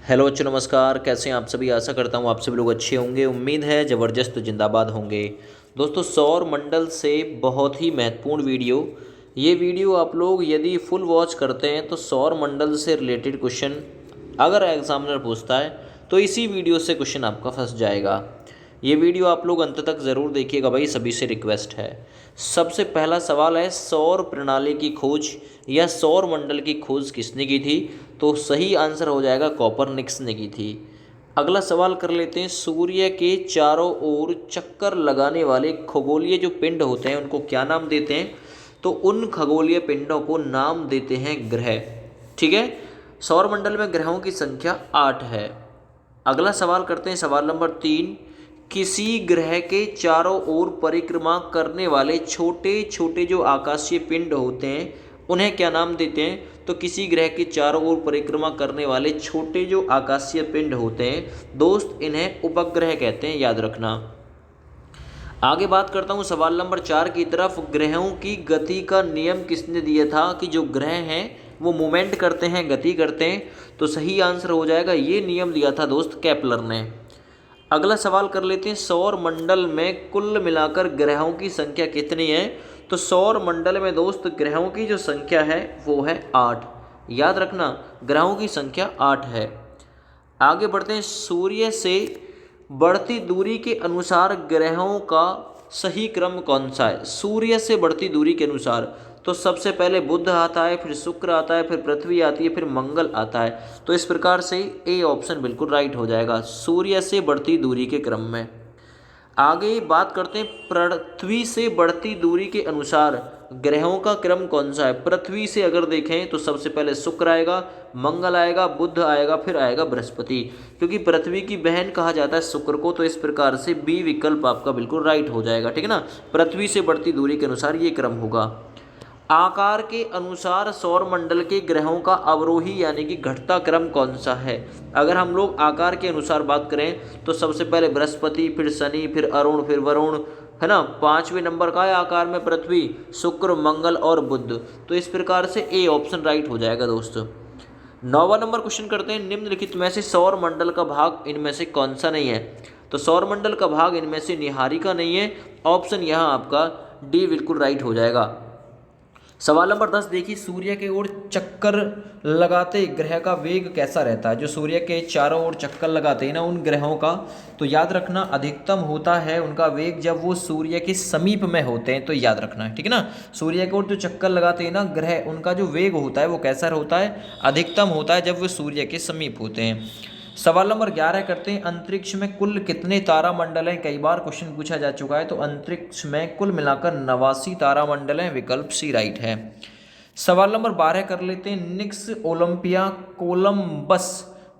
Hello बच्चों, नमस्कार। कैसे हैं आप सभी। आशा करता हूँ आप सभी लोग अच्छे होंगे। उम्मीद है ज़बरदस्त जिंदाबाद होंगे। दोस्तों, सौर मंडल से बहुत ही महत्वपूर्ण वीडियो। ये वीडियो आप लोग यदि फुल वॉच करते हैं तो सौर मंडल से रिलेटेड क्वेश्चन अगर एग्जामिनर पूछता है तो इसी वीडियो से क्वेश्चन आपका फंस जाएगा। ये वीडियो आप लोग अंत तक ज़रूर देखिएगा भाई, सभी से रिक्वेस्ट है। सबसे पहला सवाल है, सौर प्रणाली की खोज या सौर मंडल की खोज किसने की थी? तो सही आंसर हो जाएगा कॉपरनिकस ने की थी। अगला सवाल कर लेते हैं, सूर्य के चारों ओर चक्कर लगाने वाले खगोलीय जो पिंड होते हैं उनको क्या नाम देते हैं? तो उन खगोलीय पिंडों को नाम देते हैं ग्रह। ठीक है। सौरमंडल में ग्रहों की संख्या 8 है। अगला सवाल करते हैं, सवाल नंबर 3। किसी ग्रह के चारों ओर परिक्रमा करने वाले छोटे छोटे जो आकाशीय पिंड होते हैं उन्हें क्या नाम देते हैं? तो किसी ग्रह के चारों ओर परिक्रमा करने वाले छोटे जो आकाशीय पिंड होते हैं दोस्त, इन्हें उपग्रह कहते हैं, याद रखना। आगे बात करता हूँ सवाल नंबर 4 की तरफ। ग्रहों की गति का नियम किसने दिया था कि जो ग्रह हैं वो मूवमेंट करते हैं, गति करते हैं? तो सही आंसर हो जाएगा, ये नियम दिया था दोस्त केपलर ने। अगला सवाल कर लेते हैं, सौर मंडल में कुल मिलाकर ग्रहों की संख्या कितनी है? तो सौर मंडल में दोस्त ग्रहों की जो संख्या है वो है 8। याद रखना, ग्रहों की संख्या 8 है। आगे बढ़ते हैं, सूर्य से बढ़ती दूरी के अनुसार ग्रहों का सही क्रम कौन सा है? सूर्य से बढ़ती दूरी के अनुसार तो सबसे पहले बुध आता है, फिर शुक्र आता है, फिर पृथ्वी आती है, फिर मंगल आता है। तो इस प्रकार से ए ऑप्शन बिल्कुल राइट हो जाएगा, सूर्य से बढ़ती दूरी के क्रम में। आगे बात करते हैं, पृथ्वी से बढ़ती दूरी के अनुसार ग्रहों का क्रम कौन सा है? पृथ्वी से अगर देखें तो सबसे पहले शुक्र आएगा, मंगल आएगा, बुध आएगा, फिर आएगा बृहस्पति। क्योंकि पृथ्वी की बहन कहा जाता है शुक्र को, तो इस प्रकार से बी विकल्प आपका बिल्कुल राइट हो जाएगा। ठीक है ना, पृथ्वी से बढ़ती दूरी के अनुसार ये क्रम होगा। आकार के अनुसार सौरमंडल के ग्रहों का अवरोही यानी कि घटता क्रम कौन सा है? अगर हम लोग आकार के अनुसार बात करें तो सबसे पहले बृहस्पति, फिर शनि, फिर अरुण, फिर वरुण, है ना। 5वें नंबर का है आकार में पृथ्वी, शुक्र, मंगल और बुध। तो इस प्रकार से ए ऑप्शन राइट हो जाएगा दोस्तों। 9वां नंबर क्वेश्चन करते हैं, निम्नलिखित में से सौर मंडल का भाग इनमें से कौन सा नहीं है? तो सौर मंडल का भाग इनमें से निहारिका नहीं है। ऑप्शन यहाँ आपका डी बिल्कुल राइट हो जाएगा। सवाल नंबर 10 देखिए, सूर्य के ओर चक्कर लगाते ग्रह का वेग कैसा रहता है? जो सूर्य के चारों ओर चक्कर लगाते हैं ना उन ग्रहों का, तो याद रखना अधिकतम होता है उनका वेग जब वो सूर्य के समीप में होते हैं। तो याद रखना है, ठीक है ना। सूर्य के ओर जो चक्कर लगाते हैं ना ग्रह, उनका जो वेग होता है वो कैसा होता है? अधिकतम होता है जब वो सूर्य के समीप होते हैं। सवाल नंबर 11 करते हैं, अंतरिक्ष में कुल कितने तारामंडल हैं? कई बार क्वेश्चन पूछा जा चुका है। तो अंतरिक्ष में कुल मिलाकर 89 तारामंडल हैं, विकल्प सी राइट है। सवाल नंबर 12 कर लेते हैं, निक्स ओलंपिया कोलंबस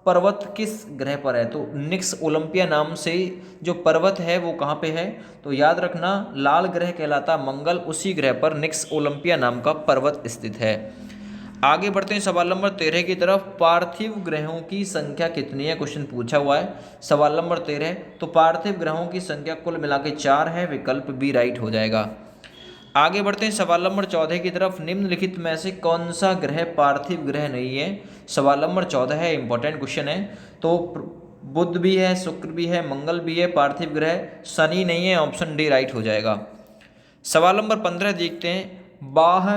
पर्वत किस ग्रह पर है? तो निक्स ओलंपिया नाम से जो पर्वत है वो कहाँ पे है? तो याद रखना लाल ग्रह कहलाता मंगल, उसी ग्रह पर निक्स ओलंपिया नाम का पर्वत स्थित है। आगे बढ़ते हैं सवाल नंबर 13 की तरफ, पार्थिव ग्रहों की संख्या कितनी है? क्वेश्चन पूछा हुआ है सवाल नंबर 13। तो पार्थिव ग्रहों की संख्या कुल मिला के 4 है, विकल्प बी राइट हो जाएगा। आगे बढ़ते हैं सवाल नंबर 14 की तरफ, निम्नलिखित में से कौन सा ग्रह पार्थिव ग्रह नहीं है? सवाल नंबर 14 है, इंपॉर्टेंट क्वेश्चन है। तो बुध भी है, शुक्र भी है, मंगल भी है, पार्थिव ग्रह शनि नहीं है, ऑप्शन डी राइट हो जाएगा। सवाल नंबर 15 देखते हैं, बाह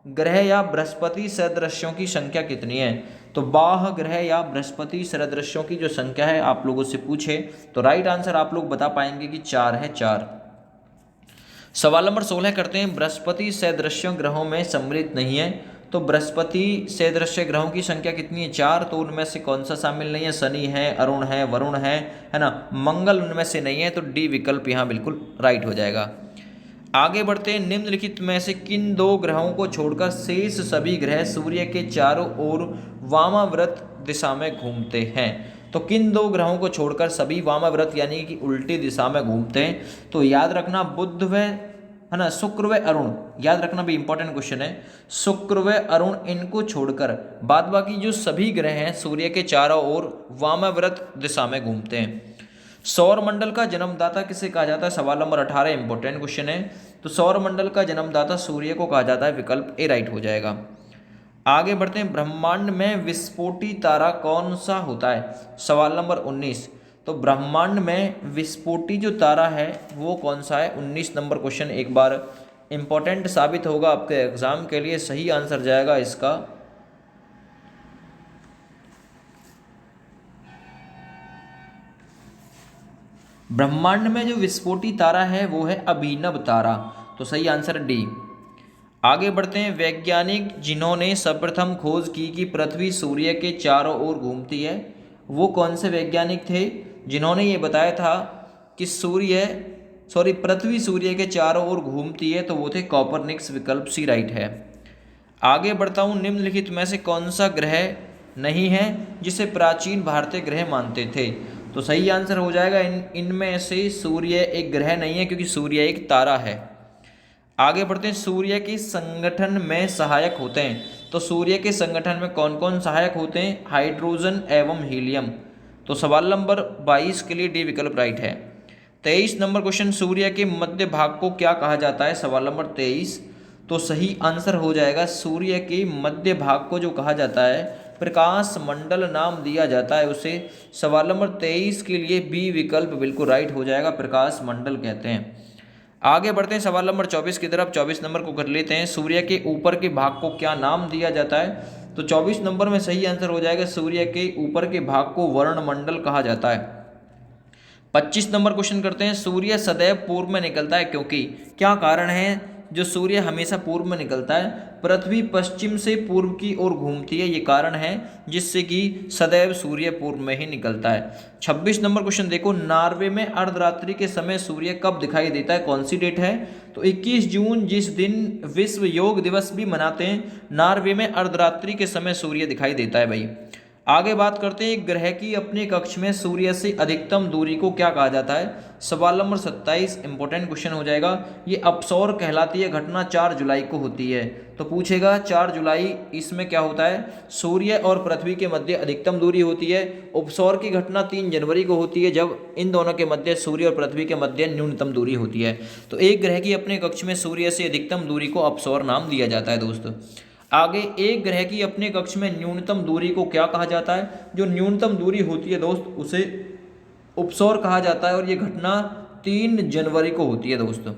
ग्रह या बृहस्पति सदृश्यों की संख्या कितनी है? तो बाह ग्रह या बृहस्पति सदृश्यों की जो संख्या है आप लोगों से पूछे तो राइट आंसर आप लोग बता पाएंगे कि 4 है, 4। सवाल नंबर 16 करते हैं, बृहस्पति सदृश्यों ग्रहों में सम्मिलित नहीं है। तो बृहस्पति सदृश्य ग्रहों की संख्या कितनी है? 4। तो उनमें से कौन सा शामिल नहीं है? शनि है, अरुण है, वरुण है ना। मंगल उनमें से नहीं है, तो डी विकल्प यहाँ बिल्कुल राइट हो जाएगा। आगे बढ़ते हैं, निम्नलिखित में से किन 2 ग्रहों को छोड़कर शेष सभी ग्रह सूर्य के चारों ओर वामाव्रत दिशा में घूमते हैं? तो किन 2 ग्रहों को छोड़कर सभी वामाव्रत यानी कि उल्टी दिशा में घूमते हैं? तो याद रखना बुध व, है ना, शुक्र व अरुण, याद रखना भी इंपॉर्टेंट क्वेश्चन है। शुक्र व अरुण इनको छोड़कर बाद बाकी जो सभी ग्रह हैं सूर्य के चारों ओर वामाव्रत दिशा में घूमते हैं। सौर मंडल का जन्मदाता किसे कहा जाता है? सवाल नंबर 18 इंपॉर्टेंट क्वेश्चन है। तो सौर मंडल का जन्मदाता सूर्य को कहा जाता है, विकल्प ए राइट हो जाएगा। आगे बढ़ते हैं, ब्रह्मांड में विस्फोटी तारा कौन सा होता है? सवाल नंबर 19। तो ब्रह्मांड में विस्फोटी जो तारा है वो कौन सा है? 19 नंबर क्वेश्चन एक बार इंपॉर्टेंट साबित होगा आपके एग्जाम के लिए। सही आंसर जाएगा इसका ब्रह्मांड में जो विस्फोटी तारा है वो है अभिनव तारा। तो सही आंसर डी। आगे बढ़ते हैं, वैज्ञानिक जिन्होंने सर्वप्रथम खोज की कि पृथ्वी सूर्य के चारों ओर घूमती है, वो कौन से वैज्ञानिक थे जिन्होंने ये बताया था कि पृथ्वी सूर्य के चारों ओर घूमती है? तो वो थे कॉपरनिकस। विकल्प सी राइट है। आगे बढ़ता हूँ, निम्नलिखित में से कौन सा ग्रह नहीं है जिसे प्राचीन भारतीय ग्रह मानते थे? तो सही आंसर हो जाएगा इनमें से सूर्य एक ग्रह नहीं है, क्योंकि सूर्य एक तारा है। आगे बढ़ते हैं, सूर्य के संगठन में सहायक होते हैं। तो सूर्य के संगठन में कौन कौन सहायक होते हैं? हाइड्रोजन एवं हीलियम। तो सवाल नंबर 22 के लिए डी विकल्प राइट है। 23 नंबर क्वेश्चन, सूर्य के मध्य भाग को क्या कहा जाता है? सवाल नंबर 23। तो सही आंसर हो जाएगा, सूर्य के मध्य भाग को जो कहा जाता है प्रकाश मंडल नाम दिया जाता है उसे। सवाल नंबर 23 के लिए बी विकल्प बिल्कुल राइट हो जाएगा, प्रकाश मंडल कहते हैं। आगे बढ़ते हैं सवाल नंबर 24 की तरफ। 24 नंबर को कर लेते हैं, सूर्य के ऊपर के भाग को क्या नाम दिया जाता है? तो 24 नंबर में सही आंसर हो जाएगा, सूर्य के ऊपर के भाग को वर्णमंडल कहा जाता है। 25 नंबर क्वेश्चन करते हैं, सूर्य सदैव पूर्व में निकलता है क्योंकि? क्या कारण है जो सूर्य हमेशा पूर्व में निकलता है? पृथ्वी पश्चिम से पूर्व की ओर घूमती है, ये कारण है जिससे कि सदैव सूर्य पूर्व में ही निकलता है। 26 नंबर क्वेश्चन देखो, नॉर्वे में अर्धरात्रि के समय सूर्य कब दिखाई देता है? कौन सी डेट है? तो 21 जून, जिस दिन विश्व योग दिवस भी मनाते हैं, नॉर्वे में अर्धरात्रि के समय सूर्य दिखाई देता है भाई। आगे बात करते हैं, एक ग्रह की अपने कक्ष में सूर्य से अधिकतम दूरी को क्या कहा जाता है? सवाल नंबर 27 इंपॉर्टेंट क्वेश्चन हो जाएगा। ये अपसौर कहलाती है घटना 4 जुलाई को होती है। तो पूछेगा 4 जुलाई, इसमें क्या होता है? सूर्य और पृथ्वी के मध्य अधिकतम दूरी होती है। उपसौर की घटना 3 जनवरी को होती है, जब इन दोनों के मध्य, सूर्य और पृथ्वी के मध्य न्यूनतम दूरी होती है। तो एक ग्रह की अपने कक्ष में सूर्य से अधिकतम दूरी को अपसौर नाम दिया जाता है दोस्तों। आगे, एक ग्रह की अपने कक्ष में न्यूनतम दूरी को क्या कहा जाता है? जो न्यूनतम दूरी होती है दोस्त, उसे उपसौर कहा जाता है, और ये घटना 3 जनवरी को होती है दोस्तों।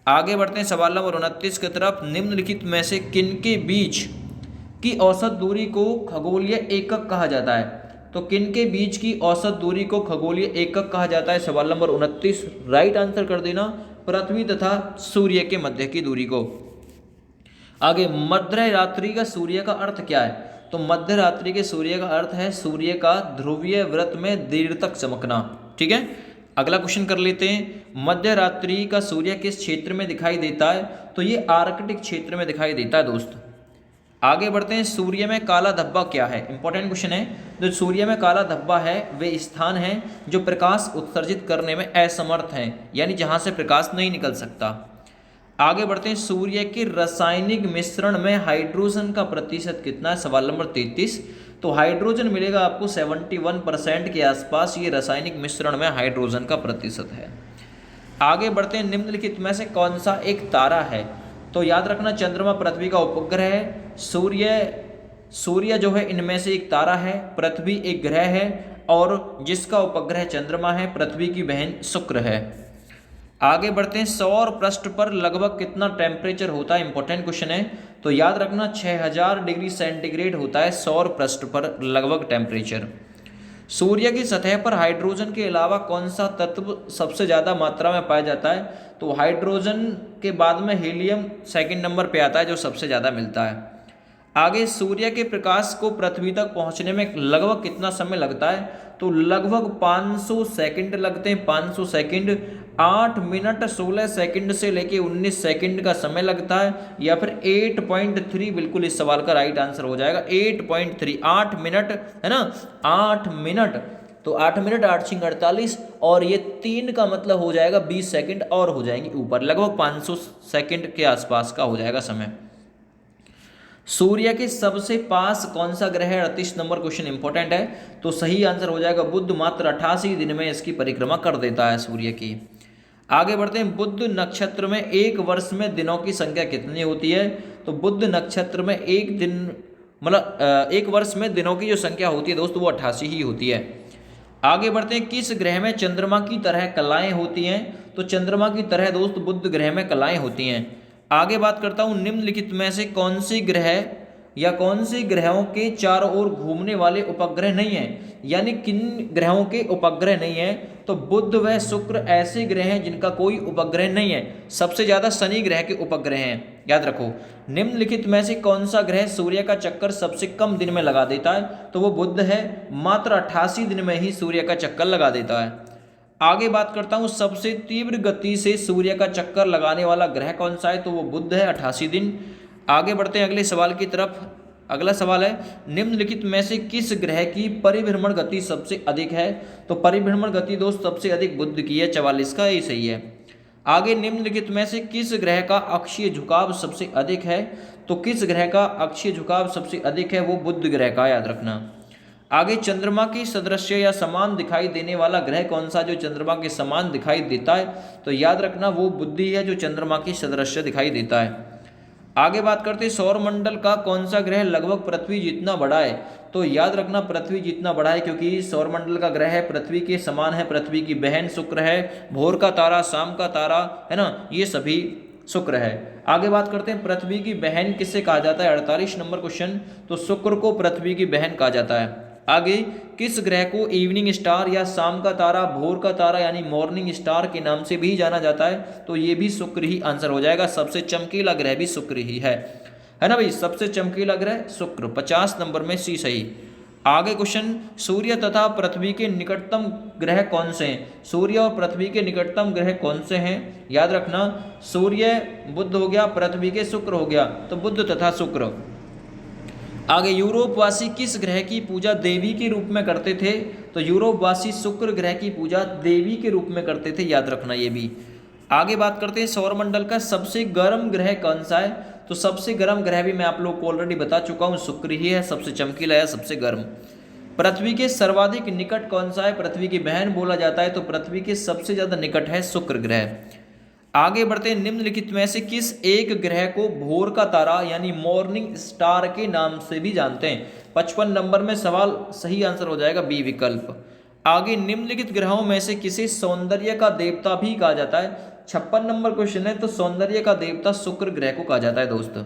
आगे बढ़ते हैं सवाल नंबर 29 की तरफ। निम्नलिखित में से किनके बीच की औसत दूरी को खगोलीय एकक कहा जाता है? तो किनके बीच की औसत दूरी को खगोलीय एकक कहा जाता है? सवाल नंबर 29 राइट आंसर कर देना, पृथ्वी तथा सूर्य के मध्य की दूरी को। आगे, मध्य रात्रि का सूर्य का अर्थ क्या है? तो मध्य रात्रि के सूर्य का अर्थ है सूर्य का ध्रुवीय व्रत में देर तक चमकना। ठीक है, अगला क्वेश्चन कर लेते हैं, मध्य रात्रि का सूर्य किस क्षेत्र में दिखाई देता है? तो ये आर्कटिक क्षेत्र में दिखाई देता है दोस्त। आगे बढ़ते हैं, सूर्य में काला धब्बा क्या है? इंपॉर्टेंट क्वेश्चन है। जो सूर्य में काला धब्बा है वे स्थान है जो प्रकाश उत्सर्जित करने में असमर्थ हैं, यानी जहां से प्रकाश नहीं निकल सकता। आगे बढ़ते हैं, सूर्य के रासायनिक मिश्रण में हाइड्रोजन का प्रतिशत कितना है? सवाल नंबर 33। तो हाइड्रोजन मिलेगा आपको 71% के आसपास, ये रासायनिक मिश्रण में हाइड्रोजन का प्रतिशत है। आगे बढ़ते हैं, निम्नलिखित में से कौन सा एक तारा है? तो याद रखना, चंद्रमा पृथ्वी का उपग्रह है, सूर्य जो है इनमें से एक तारा है, पृथ्वी एक ग्रह है, और जिसका उपग्रह चंद्रमा है, पृथ्वी की बहन शुक्र है। आगे बढ़ते हैं, सौर पृष्ठ पर लगभग कितना टेम्परेचर होता है? इंपॉर्टेंट क्वेश्चन है। तो याद रखना 6000 डिग्री सेंटीग्रेड होता है सौर पृष्ठ पर लगभग टेम्परेचर। सूर्य की सतह पर हाइड्रोजन के अलावा कौन सा तत्व सबसे ज़्यादा मात्रा में पाया जाता है? तो हाइड्रोजन के बाद में हीलियम सेकंड नंबर पे आता है, जो सबसे ज़्यादा मिलता है। आगे, सूर्य के प्रकाश को पृथ्वी तक पहुंचने में लगभग कितना समय लगता है? तो लगभग 500 सेकंड लगते हैं। 500 सेकंड, 8 मिनट 16 सेकंड से लेके 19 सेकंड का समय लगता है, या फिर 8.3 बिल्कुल इस सवाल का राइट आंसर हो जाएगा। 8.3, 8 मिनट है ना, 8 मिनट। तो 8 मिनट 8 × 48, और ये 3 का मतलब हो जाएगा 20 सेकंड और हो जाएंगे ऊपर, लगभग 500 सेकंड के आसपास का हो जाएगा समय। सूर्य के सबसे पास कौन सा ग्रह है? 38 नंबर क्वेश्चन इंपॉर्टेंट है। तो सही आंसर हो जाएगा बुध, मात्र 88 दिन में इसकी परिक्रमा कर देता है सूर्य की। आगे बढ़ते हैं, बुध नक्षत्र में एक वर्ष में दिनों की संख्या कितनी होती है? तो बुध नक्षत्र में एक दिन मतलब एक वर्ष में दिनों की जो संख्या होती है दोस्तों वो 88 ही होती है। आगे बढ़ते हैं, किस ग्रह में चंद्रमा की तरह कलाएं होती हैं? तो चंद्रमा की तरह दोस्त बुध ग्रह में कलाएं होती हैं। आगे बात करता हूं, निम्नलिखित में से कौन सी ग्रह या कौन से ग्रहों के चारों ओर घूमने वाले उपग्रह नहीं हैं, यानी किन ग्रहों के उपग्रह नहीं है? तो बुध व शुक्र ऐसे ग्रह हैं जिनका कोई उपग्रह नहीं है। सबसे ज्यादा शनि ग्रह के उपग्रह हैं, याद रखो। निम्नलिखित में से कौन सा ग्रह सूर्य का चक्कर सबसे कम दिन में लगा देता है? तो वो बुध है, मात्र 88 दिन में ही सूर्य का चक्कर लगा देता है। आगे बात करता हूं, सबसे तीव्र गति से सूर्य का चक्कर लगाने वाला ग्रह कौन सा है? तो वो बुध है, 88 दिन। आगे बढ़ते हैं अगले सवाल की तरफ। अगला सवाल है, निम्नलिखित में से किस ग्रह की परिभ्रमण गति सबसे अधिक है? तो परिभ्रमण गति दोस्त सबसे अधिक बुध की है, 44 का, ये सही है। आगे, निम्नलिखित में से किस ग्रह का अक्षीय झुकाव सबसे अधिक है? तो किस ग्रह का अक्षीय झुकाव सबसे अधिक है? वो बुध ग्रह का, याद रखना। आगे, चंद्रमा की सदृश्य या समान दिखाई देने वाला ग्रह कौन सा जो चंद्रमा के समान दिखाई देता है? तो याद रखना वो बुध ही है जो चंद्रमा की सदृश्य दिखाई देता है। आगे बात करते हैं, सौरमंडल का कौन सा ग्रह लगभग पृथ्वी जितना बड़ा है? तो याद रखना पृथ्वी जितना बड़ा है, क्योंकि सौरमंडल का ग्रह है पृथ्वी के समान है, पृथ्वी की बहन शुक्र है, भोर का तारा, शाम का तारा है ना, ये सभी शुक्र है। आगे बात करते हैं, पृथ्वी की बहन किससे कहा जाता है? 48 नंबर क्वेश्चन। तो शुक्र को पृथ्वी की बहन कहा जाता है। आगे, किस ग्रह को इवनिंग स्टार या शाम का तारा, भोर का तारा यानी मॉर्निंग स्टार के नाम से भी जाना जाता है? तो ये भी शुक्र ही आंसर हो जाएगा। सबसे चमकीला ग्रह भी शुक्र ही है ना भाई, सबसे चमकीला ग्रह शुक्र, 50 नंबर में सी सही। आगे क्वेश्चन, सूर्य तथा पृथ्वी के निकटतम ग्रह कौन से हैं? सूर्य और पृथ्वी के निकटतम ग्रह कौन से हैं? याद रखना, सूर्य बुध हो गया, पृथ्वी के शुक्र हो गया, तो बुध तथा शुक्र। आगे, यूरोपवासी किस ग्रह की पूजा देवी के रूप में करते थे? तो यूरोपवासी शुक्र ग्रह की पूजा देवी के रूप में करते थे, याद रखना ये भी। आगे बात करते हैं, सौरमंडल का सबसे गर्म ग्रह कौन सा है? तो सबसे गर्म ग्रह भी मैं आप लोग को ऑलरेडी बता चुका हूँ, शुक्र ही है, सबसे चमकीला है, सबसे गर्म। पृथ्वी के सर्वाधिक निकट कौन सा है? पृथ्वी की बहन बोला जाता है, तो पृथ्वी के सबसे ज्यादा निकट है शुक्र ग्रह। आगे बढ़ते हैं, निम्नलिखित में से किस एक ग्रह को भोर का तारा यानी मॉर्निंग स्टार के नाम से भी जानते हैं? 55 नंबर में सवाल, सही आंसर हो जाएगा बी विकल्प। आगे, निम्नलिखित ग्रहों में से किसे सौंदर्य का देवता भी कहा जाता है? 56 नंबर क्वेश्चन है, तो सौंदर्य का देवता शुक्र ग्रह को कहा जाता है दोस्त।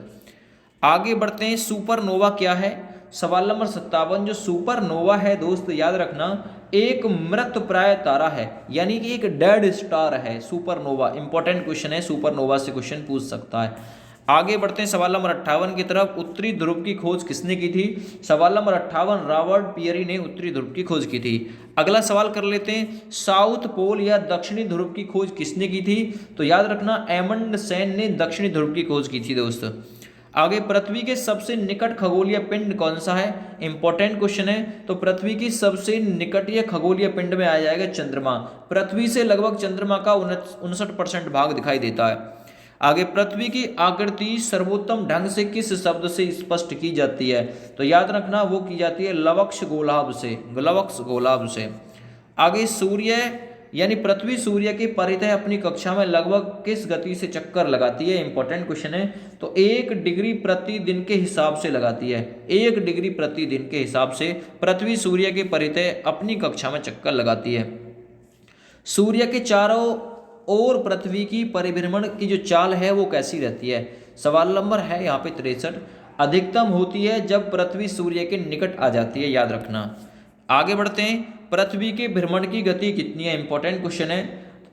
आगे बढ़ते हैं, सुपरनोवा क्या है? सवाल नंबर 57, जो सुपरनोवा है दोस्त, याद रखना एक मृत प्राय तारा है, यानी कि एक डेड स्टार है सुपरनोवा। इंपॉर्टेंट क्वेश्चन है, सुपरनोवा से क्वेश्चन पूछ सकता है। आगे बढ़ते हैं सवाल नंबर 58 की तरफ, उत्तरी ध्रुव की खोज किसने की थी? सवाल नंबर 58, रॉबर्ट पियरी ने उत्तरी ध्रुव की खोज की थी। अगला सवाल कर लेते हैं, साउथ पोल या दक्षिणी ध्रुव की खोज किसने की थी? तो याद रखना एमंडसेन ने दक्षिणी ध्रुव की खोज की थी दोस्त। आगे, पृथ्वी के सबसे निकट खगोलीय पिंड कौन सा है? इंपॉर्टेंट क्वेश्चन है, तो पृथ्वी की सबसे निकटीय खगोलीय पिंड में आ जाएगा चंद्रमा। पृथ्वी से लगभग चंद्रमा का 59% भाग दिखाई देता है। आगे, पृथ्वी की आकृति सर्वोत्तम ढंग से किस शब्द से स्पष्ट की जाती है? तो याद रखना वो की जाती है लवक्ष गोलाभ से, लवक्ष गोलाभ से। आगे, सूर्य यानी पृथ्वी सूर्य के परितः अपनी कक्षा में लगभग किस गति से चक्कर लगाती है? इंपॉर्टेंट क्वेश्चन है, तो 1 डिग्री प्रति दिन के हिसाब से लगाती है। 1 डिग्री प्रति दिन के हिसाब से पृथ्वी सूर्य के परितः अपनी कक्षा में चक्कर लगाती है। सूर्य के चारों ओर पृथ्वी की परिभ्रमण की जो चाल है वो कैसी रहती है? सवाल नंबर है यहाँ पे 63, अधिकतम होती है जब पृथ्वी सूर्य के निकट आ जाती है, याद रखना। आगे बढ़ते हैं, पृथ्वी के भ्रमण की गति कितनी है? इंपॉर्टेंट क्वेश्चन है,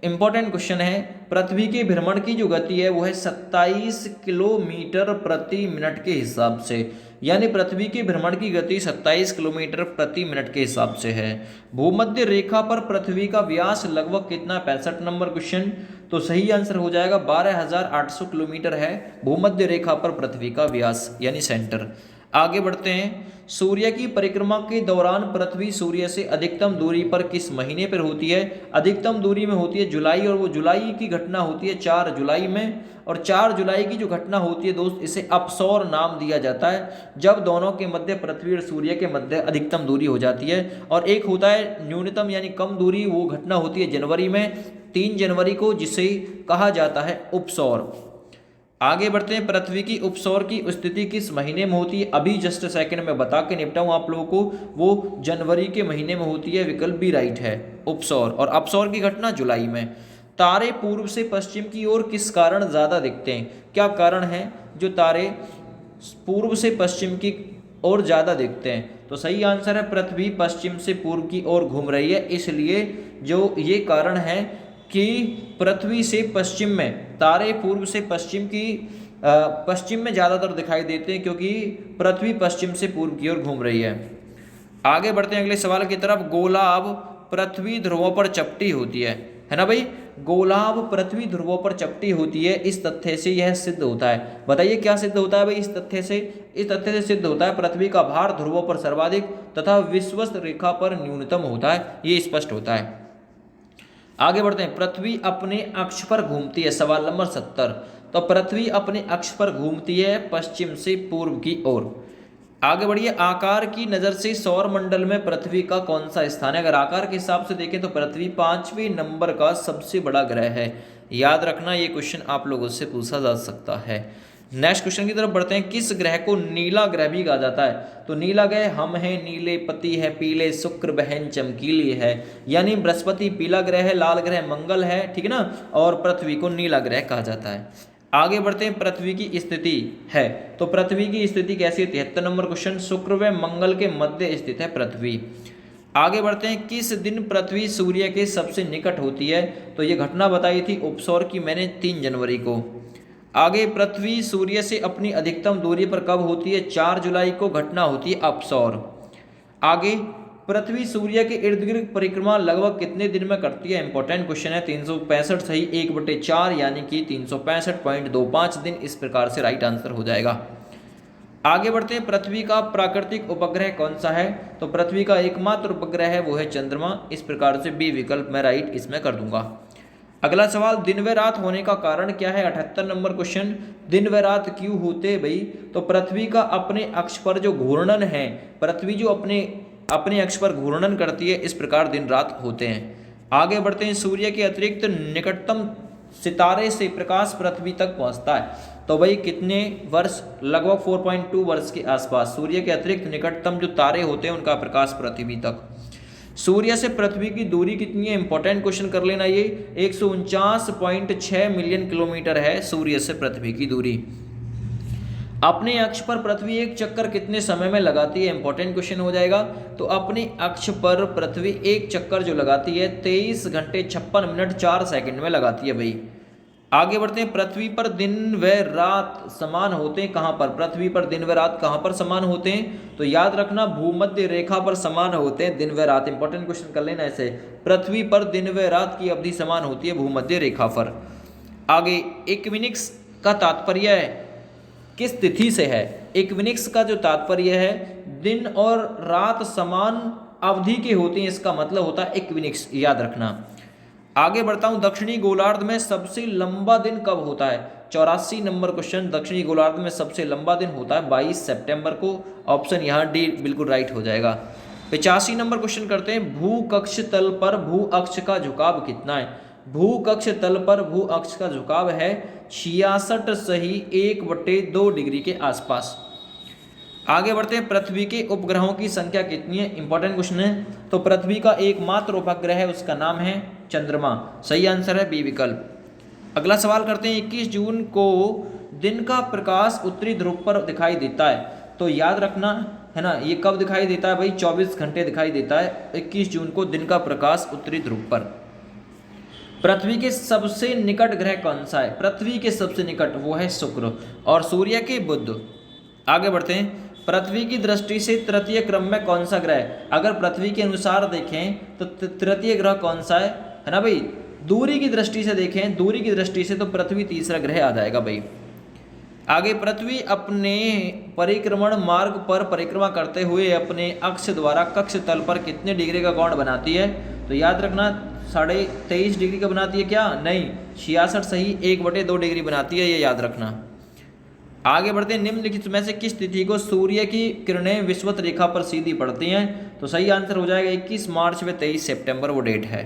इंपॉर्टेंट क्वेश्चन है। पृथ्वी के भ्रमण की जो गति है वो है 27 किलोमीटर प्रति मिनट के हिसाब से, यानी पृथ्वी के भ्रमण की गति 27 किलोमीटर प्रति मिनट के हिसाब से है। भूमध्य रेखा पर पृथ्वी का व्यास लगभग कितना? 65 नंबर क्वेश्चन, तो सही आंसर हो जाएगा 12,800 किलोमीटर है भूमध्य रेखा पर पृथ्वी का व्यास यानी सेंटर। आगे बढ़ते हैं, सूर्य की परिक्रमा के दौरान पृथ्वी सूर्य से अधिकतम दूरी पर किस महीने पर होती है? अधिकतम दूरी में होती है जुलाई, और वो जुलाई की घटना होती है 4 जुलाई में। और 4 जुलाई की जो घटना होती है दोस्त, इसे अपसौर नाम दिया जाता है, जब दोनों के मध्य पृथ्वी और सूर्य के मध्य अधिकतम दूरी हो जाती है। और एक होता है न्यूनतम यानी कम दूरी, वो घटना होती है जनवरी में, 3 जनवरी को, जिसे कहा जाता है उपसौर। आगे बढ़ते हैं, पृथ्वी की उपसौर की स्थिति किस महीने में होती है? अभी जस्ट सेकंड में बता के निपटाऊं आप लोगों को, वो जनवरी के महीने में होती है, विकल्प बी राइट है उपसौर। और अपसौर की घटना जुलाई में। तारे पूर्व से पश्चिम की ओर किस कारण ज़्यादा दिखते हैं? क्या कारण है जो तारे पूर्व से पश्चिम की ओर ज़्यादा दिखते हैं? तो सही आंसर है पृथ्वी पश्चिम से पूर्व की ओर घूम रही है, इसलिए जो ये कारण है कि पृथ्वी से पश्चिम में तारे पूर्व से पश्चिम की पश्चिम में ज़्यादातर दिखाई देते हैं, क्योंकि पृथ्वी पश्चिम से पूर्व की ओर घूम रही है। आगे बढ़ते हैं अगले सवाल की तरफ। गोलाभ पृथ्वी ध्रुवों पर चपटी होती है ना भाई? गोलाभ पृथ्वी ध्रुवों पर चपटी होती है, इस तथ्य से यह सिद्ध होता है। बताइए क्या सिद्ध होता है भाई इस तथ्य से? इस तथ्य से सिद्ध होता है पृथ्वी का भार ध्रुवों पर सर्वाधिक तथा विषुवत रेखा पर न्यूनतम होता है, ये स्पष्ट होता है। आगे बढ़ते हैं, पृथ्वी अपने अक्ष पर घूमती है, सवाल नंबर 70। तो पृथ्वी अपने अक्ष पर घूमती है पश्चिम से पूर्व की ओर। आगे बढ़िए, आकार की नज़र से सौर मंडल में पृथ्वी का कौन सा स्थान है? अगर आकार के हिसाब से देखें तो पृथ्वी 5वें नंबर का सबसे बड़ा ग्रह है। याद रखना, ये क्वेश्चन आप लोगों से पूछा जा सकता है। नेक्स्ट क्वेश्चन की तरफ बढ़ते हैं, किस ग्रह को नीला ग्रह भी कहा जाता है? तो नीला ग्रह हम हैं, नीले पति है, पीले शुक्र बहन चमकीली है, यानी बृहस्पति पीला ग्रह है, लाल ग्रह मंगल है, ठीक है ना, और पृथ्वी को नीला ग्रह कहा जाता है। आगे बढ़ते हैं, पृथ्वी की स्थिति है, तो पृथ्वी की स्थिति कैसी है? 73 नंबर क्वेश्चन, शुक्र व मंगल के मध्य स्थित है पृथ्वी। आगे बढ़ते हैं, किस दिन पृथ्वी सूर्य के सबसे निकट होती है? तो ये घटना बताई थी उपसौर की मैंने 3 जनवरी को। आगे, पृथ्वी सूर्य से अपनी अधिकतम दूरी पर कब होती है? 4 जुलाई को घटना होती है अपसौर। आगे, पृथ्वी सूर्य के इर्द गिर्द परिक्रमा लगभग कितने दिन में करती है? इंपॉर्टेंट क्वेश्चन है। 365 सही 1/4 यानी कि 365.25 दिन, इस प्रकार से राइट आंसर हो जाएगा। आगे बढ़ते हैं, पृथ्वी का प्राकृतिक उपग्रह कौन सा है? तो पृथ्वी का एकमात्र उपग्रह है वो है चंद्रमा, इस प्रकार से बी विकल्प मैं राइट इसमें कर दूंगा। अगला सवाल, दिन व रात होने का कारण क्या है? 78 नंबर क्वेश्चन, दिन व रात क्यों होते भाई? तो पृथ्वी का अपने अक्ष पर जो घूर्णन है, पृथ्वी जो अपने अक्ष पर घूर्णन करती है, इस प्रकार दिन रात होते हैं। आगे बढ़ते हैं, सूर्य के अतिरिक्त निकटतम सितारे से प्रकाश पृथ्वी तक पहुंचता है, तो भाई कितने वर्ष? लगभग 4.2 वर्ष के आसपास। सूर्य के अतिरिक्त निकटतम जो तारे होते हैं उनका प्रकाश पृथ्वी तक। सूर्य से पृथ्वी की दूरी कितनी है? इंपॉर्टेंट क्वेश्चन कर लेना, ये 149.6 मिलियन किलोमीटर है सूर्य से पृथ्वी की दूरी। अपने अक्ष पर पृथ्वी एक चक्कर कितने समय में लगाती है? इंपॉर्टेंट क्वेश्चन हो जाएगा। तो अपने अक्ष पर पृथ्वी एक चक्कर जो लगाती है 23 घंटे 56 मिनट 4 सेकंड में लगाती है भाई। आगे बढ़ते हैं, पृथ्वी पर दिन व रात समान होते हैं कहाँ पर? पृथ्वी पर दिन व रात कहाँ पर समान होते हैं? तो याद रखना, भूमध्य रेखा पर समान होते हैं दिन व रात। इंपॉर्टेंट क्वेश्चन कर लेना ऐसे, पृथ्वी पर दिन व रात की अवधि समान होती है भूमध्य रेखा पर। आगे, इक्विनोक्स का तात्पर्य है किस तिथि से है? इक्विनोक्स का जो तात्पर्य है, दिन और रात समान अवधि के होते हैं, इसका मतलब होता है इक्विनोक्स, याद रखना। आगे बढ़ता हूं, दक्षिणी गोलार्ध में सबसे लंबा दिन कब होता है? 84 नंबर क्वेश्चन, दक्षिणी गोलार्ध में सबसे लंबा दिन होता है 22 सितंबर को। ऑप्शन यहाँ डी बिल्कुल राइट हो जाएगा। 85 नंबर क्वेश्चन करते हैं, भू कक्ष तल पर भू अक्ष का झुकाव कितना है? भू कक्ष तल पर भू अक्ष का झुकाव है 66 सही 1/2 डिग्री के आसपास। आगे बढ़ते हैं, पृथ्वी के उपग्रहों की संख्या कितनी है? इंपॉर्टेंट क्वेश्चन है। तो पृथ्वी का एकमात्र उपग्रह है, उसका नाम है चंद्रमा, सही आंसर है बी विकल्प। अगला सवाल करते हैं, 21 जून को दिन का प्रकाश उत्तरी ध्रुव पर दिखाई देता है, तो याद रखना है ना, ये कब दिखाई देता है भाई? 24 घंटे दिखाई देता है 21 जून को दिन का प्रकाश उत्तरी ध्रुव पर। पृथ्वी के सबसे निकट ग्रह कौन सा है? पृथ्वी के सबसे निकट वो है शुक्र, और सूर्य के बुध। आगे बढ़ते हैं, पृथ्वी की दृष्टि से तृतीय क्रम में कौन सा ग्रह? अगर पृथ्वी के अनुसार देखें तो तृतीय ग्रह कौन सा है ना भाई? दूरी की दृष्टि से देखें, दूरी की दृष्टि से तो पृथ्वी तीसरा ग्रह आ जाएगा भाई। आगे, पृथ्वी अपने परिक्रमण मार्ग पर परिक्रमा करते हुए अपने अक्ष द्वारा कक्ष तल पर कितने डिग्री का कोण बनाती है? तो याद रखना, 23.5 डिग्री का बनाती है क्या? नहीं, 66 सही 1/2 डिग्री बनाती है, ये याद रखना। आगे बढ़ते हैं, निम्नलिखित में से किस तिथि को सूर्य की किरणें विषुवत रेखा पर सीधी पड़ती हैं? तो सही आंसर हो जाएगा 21 मार्च व 23 सितंबर वो डेट है।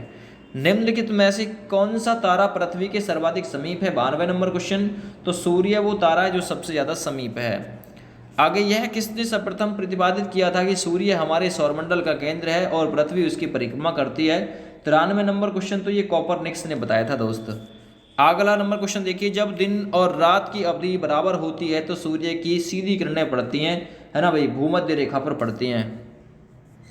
निम्नलिखित में से कौन सा तारा पृथ्वी के सर्वाधिक समीप है? 92 नंबर क्वेश्चन। तो सूर्य वो तारा है जो सबसे ज़्यादा समीप है। आगे, यह किसने सर्वप्रथम प्रतिपादित किया था कि सूर्य हमारे सौरमंडल का केंद्र है और पृथ्वी उसकी परिक्रमा करती है? 93 नंबर क्वेश्चन। तो ये कॉपरनिकस ने बताया था दोस्त। अगला नंबर क्वेश्चन देखिए, जब दिन और रात की अवधि बराबर होती है तो सूर्य की सीधी किरणें पड़ती हैं, है ना भाई, भूमध्य रेखा पर पड़ती हैं।